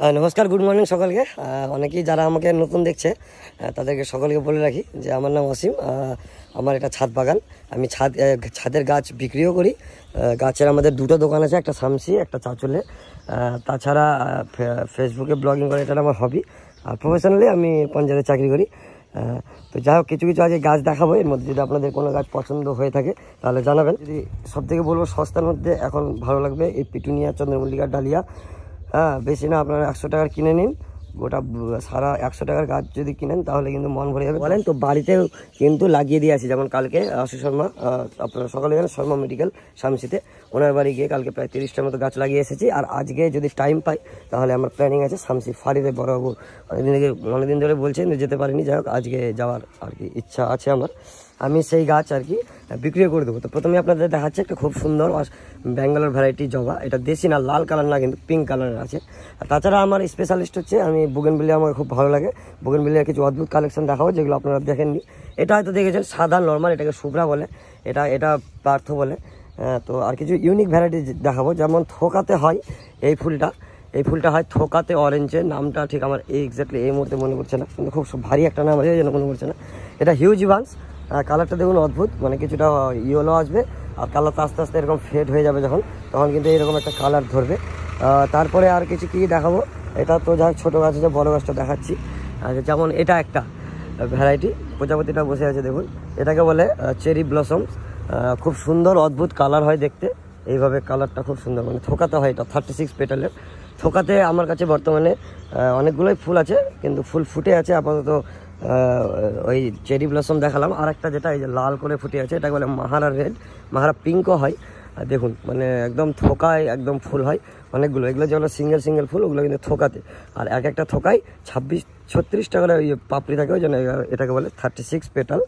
নমস্কার, good morning সকলকে। অনেকেই যারা আমাকে নতুন দেখছে তাদেরকে সকলকে বলে রাখি যে আমার নাম অসীম। আমার এটা ছাদ বাগান। আমি ছাদের গাছ বিক্রিও করি। গাছের আমাদের দুটো দোকান আছে, একটা শামসি, একটা চাঁচলে। তাছাড়া ফেসবুকে ব্লগিং করে, এটা আমার হবি। আর প্রফেশনালি আমি পঞ্চায়েতে চাকরি করি। তো যাই হোক, কিছু কিছু আজকে গাছ দেখাবো। এর মধ্যে যদি আপনাদের কোনো গাছ পছন্দ হয়ে থাকে তাহলে জানাবেন। যদি সব থেকে বলবো সস্তার মধ্যে এখন ভালো লাগবে এই পিটুনিয়া, চন্দ্রমল্লিকা, ডালিয়া। বেশি না, আপনারা 100 টাকার কিনে নিন। গোটা সারা 100 টাকার গাছ যদি কিনেন তাহলে কিন্তু মন ভরে যাবে। বলেন তো বাড়িতেও কিন্তু লাগিয়ে দিয়ে আসি। যেমন কালকে আশু শর্মা, আপনারা সকালে জানেন, শর্মা মেডিকেল শামসিতে, ওনার বাড়ি গিয়ে কালকে প্রায় 30টার মতো গাছ লাগিয়ে এসেছি। আর আজকে যদি টাইম পাই তাহলে আমার প্ল্যানিং আছে শামসি ফাঁড়িতে বড়বাবু অনেকদিন ধরে বলছেন যেতে পারিনি। যাই হোক, আজকে যাওয়ার আর কি ইচ্ছা আছে আমার। আমি সেই গাছ আর কি বিক্রিও করে দেবো। তো প্রথমে আপনাদের দেখাচ্ছে একটা খুব সুন্দর ব্যাঙ্গালোর ভ্যারাইটি জবা। এটা দেশি না, লাল কালার না, কিন্তু পিঙ্ক কালারের আছে। আর তাছাড়া আমার স্পেশালিস্ট হচ্ছে, আমি বুগেনভিলিয়া, আমার খুব ভালো লাগে। বুগেনভিলিয়ার কিছু অদ্ভুত কালেকশন দেখাবো যেগুলো আপনারা দেখেননি। এটা হয়তো দেখেছেন, সাদা নর্মাল, এটাকে শুভ্রা বলে, এটা পার্থ বলে। তো আর কিছু ইউনিক ভ্যারাইটি দেখাবো। যেমন থোকাতে হয় এই ফুলটা হয় থোকাতে অরেঞ্জের। নামটা ঠিক আমার এক্স্যাক্টলি এই মুহূর্তে মনে পড়ছে না, কিন্তু খুব ভারী একটা নাম আছে, যেন মনে পড়ছে না। এটা হিউজ বান্স। কালারটা দেখুন অদ্ভুত, মানে কিছুটা ইয়েলো আসবে আর কালারটা আস্তে আস্তে এরকম ফেড হয়ে যাবে তখন কিন্তু এরকম একটা কালার ধরবে। তারপরে আর কিছু কি দেখাবো। এটা তো যাই ছোটো গাছ আছে, বড়ো গাছটা দেখাচ্ছি। যেমন এটা একটা ভ্যারাইটি, প্রজাপতিটা বসে আছে দেখুন। এটাকে বলে চেরি ব্লসম। খুব সুন্দর অদ্ভুত কালার হয় দেখতে। এইভাবে কালারটা খুব সুন্দর, মানে থোকাতে হয়। এটা 36 পেটালের থোকাতে। আমার কাছে বর্তমানে অনেকগুলোই ফুল আছে, কিন্তু ফুল ফুটে আছে আপাতত। ওই চেরি ব্লসম দেখালাম। আর একটা যেটা এই যে লাল করে ফুটে আছে, এটাকে বলে মাহারা রেড, মাহারা পিঙ্কও হয়। দেখুন, মানে একদম থোকায় একদম ফুল হয় অনেকগুলো। এগুলো যেগুলো সিঙ্গেল ফুল, ওগুলো কিন্তু থোকাতে। আর এক একটা থোকায় 26-36 টাকার ওই পাপড়ি থাকে, ওই জন্য এটাকে বলে 36 পেটাল।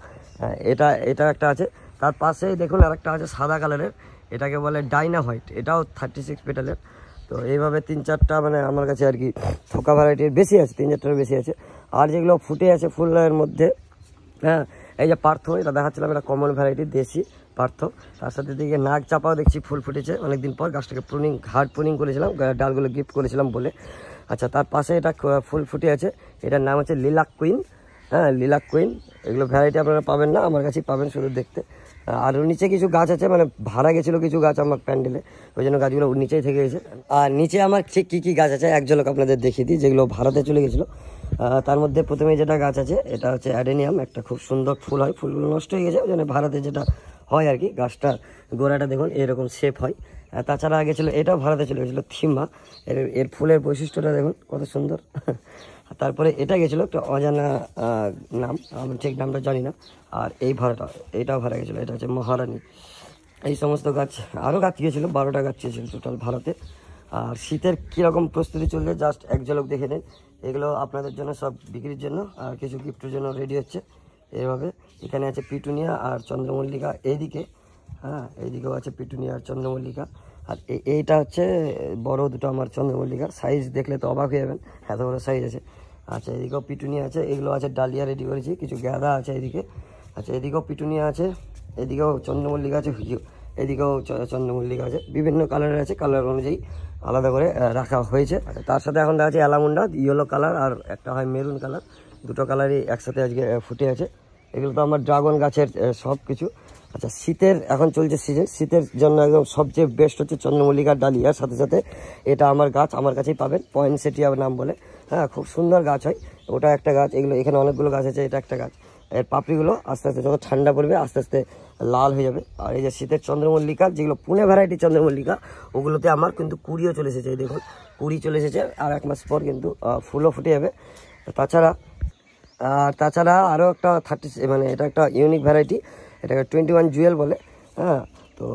এটা একটা আছে। তার পাশেই দেখুন আরেকটা আছে সাদা কালারের, এটাকে বলে ডাইনা হোয়াইট, এটাও 36 পেটালের। তো এইভাবে 3-4টা মানে আমার কাছে আর কি থোকা ভ্যারাইটির বেশি আছে, 3-4টার বেশি আছে। আর যেগুলো ফুটে আছে ফুলের মধ্যে, এই যে পার্থ, এটা দেখাচ্ছিলাম, এটা কমন ভ্যারাইটি দেশি পার্থ। তার সাথে দিকে নাগ চাপাও দেখছি ফুল ফুটেছে অনেকদিন পর। গাছটাকে হার্ড প্রুনিং করেছিলাম, ডালগুলো গিফট করেছিলাম বলে। আচ্ছা, তার পাশে এটা ফুল ফুটে আছে, এটার নাম হচ্ছে লিলাক কুইন। Lilac queen. এগুলো ভ্যারাইটি আপনারা পাবেন না, আমার কাছেই পাবেন শুধু দেখতে। আর নিচে কিছু গাছ আছে, মানে ভাড়া গেছিলো কিছু গাছ আমার প্যান্ডেলে, ওই জন্য গাছগুলো নিচেই থেকে গেছে। আর নিচে আমার ঠিক কী কী গাছ আছে এক ঝলক আপনাদের দেখিয়ে দিই, যেগুলো ভাড়াতে চলে গেছিলো। তার মধ্যে প্রথমে যেটা গাছ আছে এটা হচ্ছে অ্যাডেনিয়াম। একটা খুব সুন্দর ফুল হয়, ফুলগুলো নষ্ট হয়ে গেছে, ওই জন্য ভাড়াতে যেটা হয় আর কি। গাছটা গোড়াটা দেখুন এরকম শেপ হয়। তাছাড়া গেছিলো, এটাও ভাড়াতে চলে গেছিলো, থিমা। এর ফুলের বৈশিষ্ট্যটা দেখুন কত সুন্দর। তারপরে এটা গেছিলো একটা অজানা নাম, আমি ঠিক নামটা জানি না। আর এটাও ভাড়া গেছিলো, এটা হচ্ছে মহারানী। এই সমস্ত গাছ, আরও গাছ গিয়েছিলো, 12টা গাছ গিয়েছিলো টোটাল ভাড়াতে। আর শীতের কীরকম প্রস্তুতি চলছে জাস্ট এক ঝলক দেখে নিন। এগুলো আপনাদের জন্য সব বিক্রির জন্য, আর কিছু গিফটের জন্য রেডি হচ্ছে এভাবে। এখানে আছে পিটুনিয়া আর চন্দ্রমল্লিকা এইদিকে। এইদিকেও আছে পিটুনিয়া আর চন্দ্রমল্লিকা। আর এইটা হচ্ছে বড় দুটো আমার চন্দ্রমল্লিকা, সাইজ দেখলে তো অবাক হয়ে যাবেন, এত বড় সাইজ আছে। আচ্ছা, এদিকেও পিটুনিয়া আছে, এগুলো আছে ডালিয়া রেডি করেছি, কিছু গাঁদা আছে এদিকে। আচ্ছা, এদিকেও পিটুনিয়া আছে, এদিকেও চন্দ্রমল্লিকা আছে, এদিকেও চন্দ্রমল্লিকা আছে, বিভিন্ন কালারের আছে, কালার অনুযায়ী আলাদা করে রাখা হয়েছে। তার সাথে এখন দেখা যাচ্ছে অ্যালামুন্ডা, ইয়েলো কালার আর একটা হয় মেরুন কালার, দুটো কালারই একসাথে আজকে ফুটে আছে। এগুলো তো আমার ড্রাগন গাছের সব কিছু। আচ্ছা, শীতের এখন চলছে সিজন, শীতের জন্য একদম সবচেয়ে বেস্ট হচ্ছে চন্দ্রমল্লিকার ডালিয়ার সাথে সাথে এটা আমার গাছ, আমার কাছেই পাবেন, পয়েন্টসেটিয়া নাম বলে। খুব সুন্দর গাছ হয়, ওটা একটা গাছ। এগুলো এখানে অনেকগুলো গাছ আছে, এটা একটা গাছ। এর পাপড়িগুলো আস্তে আস্তে যত ঠান্ডা পড়বে আস্তে আস্তে লাল হয়ে যাবে। আর এই যে শীতের চন্দ্রমল্লিকা, যেগুলো পুনে ভ্যারাইটি চন্দ্রমল্লিকা, ওগুলোতে আমার কিন্তু কুড়িও চলে এসেছে। এই দেখুন কুড়ি চলে এসেছে, আর 1 মাস পর কিন্তু ফুলও ফুটে যাবে। তাছাড়া আরও একটা মানে এটা একটা ইউনিক ভ্যারাইটি, এটাকে 21 জুয়েল বলে। তো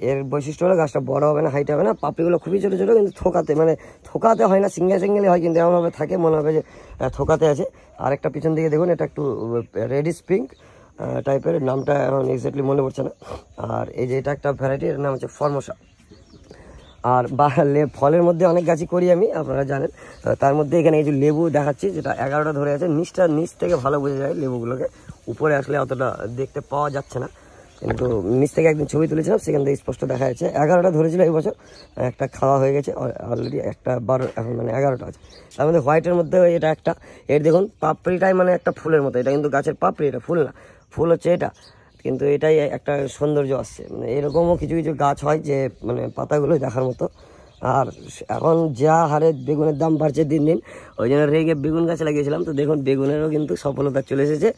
এর বৈশিষ্ট্য হলো গাছটা বড় হবে না, হাইট হবে না, পাপড়িগুলো খুবই ছোটো ছোটো, কিন্তু থোকাতে হয় না, সিঙ্গেলই হয়, কিন্তু এমনভাবে থাকে মনে হবে যে থোকাতে আছে। আর একটা পিছন দিকে দেখুন, এটা একটু রেডিশ পিঙ্ক টাইপের, নামটা এখন এক্স্যাক্টলি মনে পড়ছে না। আর এই যে এটা একটা ভ্যারাইটি, এর নাম হচ্ছে ফর্মোসা। আর ফলের মধ্যে অনেক গাছই করি আমি, আপনারা জানেন। তার মধ্যে এখানে এই যে লেবু দেখাচ্ছি, যেটা 11টা ধরে আছে। নিচ থেকে ভালো বোঝা যায় লেবুগুলোকে, উপরে আসলে অতটা দেখতে পাওয়া যাচ্ছে না। কিন্তু নিচ থেকে একদিন ছবি তুলেছিলাম, সেখান থেকে স্পষ্ট দেখা যাচ্ছে। 11টা ধরেছিল এই বছর, একটা খাওয়া হয়ে গেছে অলরেডি, একটা 12 এখন মানে 11টা আছে। তার মধ্যে হোয়াইটের মধ্যে এটা একটা, এর দেখুন পাপড়িটাই মানে একটা ফুলের মতো, এটা কিন্তু গাছের পাপড়ি, এটা ফুল না, ফুল হচ্ছে এটা, কিন্তু এটাই একটা সৌন্দর্য আসছে। মানে এরকমও কিছু কিছু গাছ হয় যে মানে পাতাগুলো দেখার মতো। আর এখন যা হারে বেগুনের দাম বাড়ছে দিন দিন, ওই জন্য রেগে বেগুন গাছ লাগিয়েছিলাম। তো দেখুন বেগুনেরও কিন্তু সফলতা চলে এসেছে,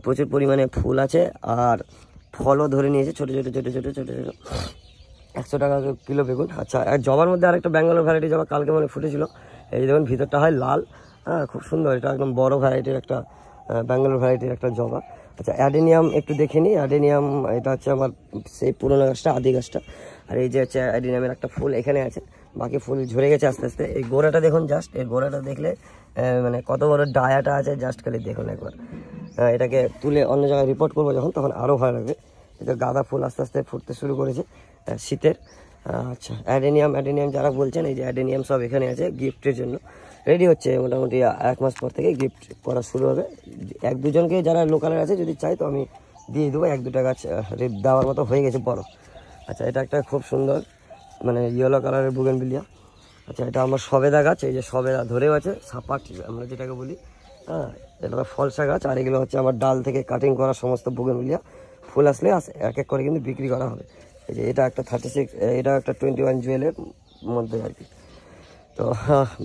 প্রচুর পরিমাণে ফুল আছে আর ফলও ধরে নিয়েছে, ছোটো ছোটো ছোটো ছোটো ছোটো ছোটো, 100 টাকা কিলো বেগুন। আচ্ছা, আর জবার মধ্যে আরেকটা ব্যাঙ্গালোর ভ্যারাইটি জবা কালকে মানে ফুটেছিল, এই দেখুন ভিতরটা হয় লাল, হ্যাঁ খুব সুন্দর, এটা একদম বড় ভ্যারাইটির একটা ব্যাঙ্গালোর ভ্যারাইটির একটা জবা। আচ্ছা, অ্যাডেনিয়াম একটু দেখে নিই। অ্যাডেনিয়াম এটা হচ্ছে আমার সেই পুরোনো গাছটা, আদি গাছটা। আর এই যে হচ্ছে অ্যাডেনিয়ামের একটা ফুল এখানে আছে, বাকি ফুল ঝরে গেছে আস্তে আস্তে। এই গোড়াটা দেখুন, জাস্ট এই গোড়াটা দেখলে মানে কত বড় ডায়াটা আছে, জাস্ট খালি দেখুন একবার। এটাকে তুলে অন্য জায়গায় রিপোর্ট করবো যখন, তখন আরও ভালো লাগবে। এটা গাঁদা ফুল আস্তে আস্তে ফুটতে শুরু করেছে শীতের। আচ্ছা, অ্যাডেনিয়াম যারা বলছেন, এই যে অ্যাডেনিয়াম সব এখানে আছে গিফটের জন্য রেডি হচ্ছে। মোটামুটি 1 মাস পর থেকে গিফট করা শুরু হবে। 1-2জনকে যারা লোকালের আছে যদি চাই তো আমি দিয়ে দেবো, 1-2টা গাছ দেওয়ার মতো হয়ে গেছে বড়। আচ্ছা, এটা একটা খুব সুন্দর মানে ইয়েলো কালারের বুগেনভিলিয়া। আচ্ছা, এটা আমার সবেদা গাছ, এই যে সবেদা ধরেও আছে, সাপাট আমরা যেটাকে বলি, হ্যাঁ এটা ফলসা গাছ। আর এগুলো হচ্ছে আমার ডাল থেকে কাটিং করা সমস্ত বুগেনভিলিয়া, ফুল আসলে এক এক করে কিন্তু বিক্রি করা হবে। এই যে এটা একটা 36, এটা একটা 21 জুয়েলের মধ্যে আর কি। তো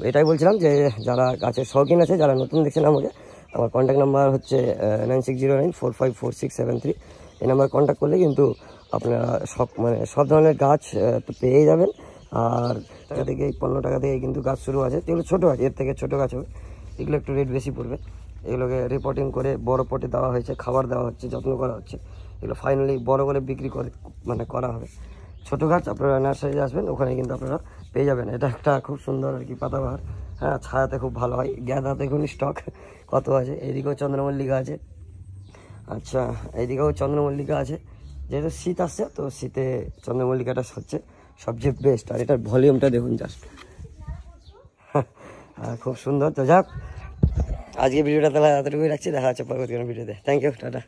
এটাই বলছিলাম যে যারা গাছের শৌখিন আছে, যারা নতুন দেখছেন আমাকে, আমার কন্ট্যাক্ট নাম্বার হচ্ছে 9609454673। এই নাম্বার কন্ট্যাক্ট করলে কিন্তু আপনারা সব ধরনের গাছ পেয়ে যাবেন। আর টাকা থেকে 15 টাকা থেকে কিন্তু গাছ শুরু আছে, যেগুলো ছোটো গাছ, এর থেকে ছোটো গাছ হবে, এগুলো একটু রেট বেশি পড়বে। এগুলোকে রিপোর্টিং করে বড় পটে দেওয়া হয়েছে, খাবার দেওয়া হচ্ছে, যত্ন করা হচ্ছে। এগুলো ফাইনালি বড় করে বিক্রি করা হবে। ছোটো গাছ আপনারা নার্সারি আসবেন, ওখানে কিন্তু আপনারা পেয়ে যাবেন। এটা একটা খুব সুন্দর আর কি পাতাবাহার, হ্যাঁ ছায়াতে খুব ভালো হয়। গ্যাঁদা দেখুন স্টক কত আছে, এদিকেও চন্দ্রমল্লিকা আছে। আচ্ছা, এইদিকেও চন্দ্রমল্লিকা আছে। যেহেতু শীত আসছে, তো শীতে চন্দ্রমল্লিকাটা হচ্ছে সবচেয়ে বেস্ট। আর এটার ভলিউমটা দেখুন জাস্ট, খুব সুন্দর। তো যাক, আজকে ভিডিওটা তাহলে এতটুকুই রাখছি, দেখা হচ্ছে পরবর্তী কোনো ভিডিওতে। Thank you, tata.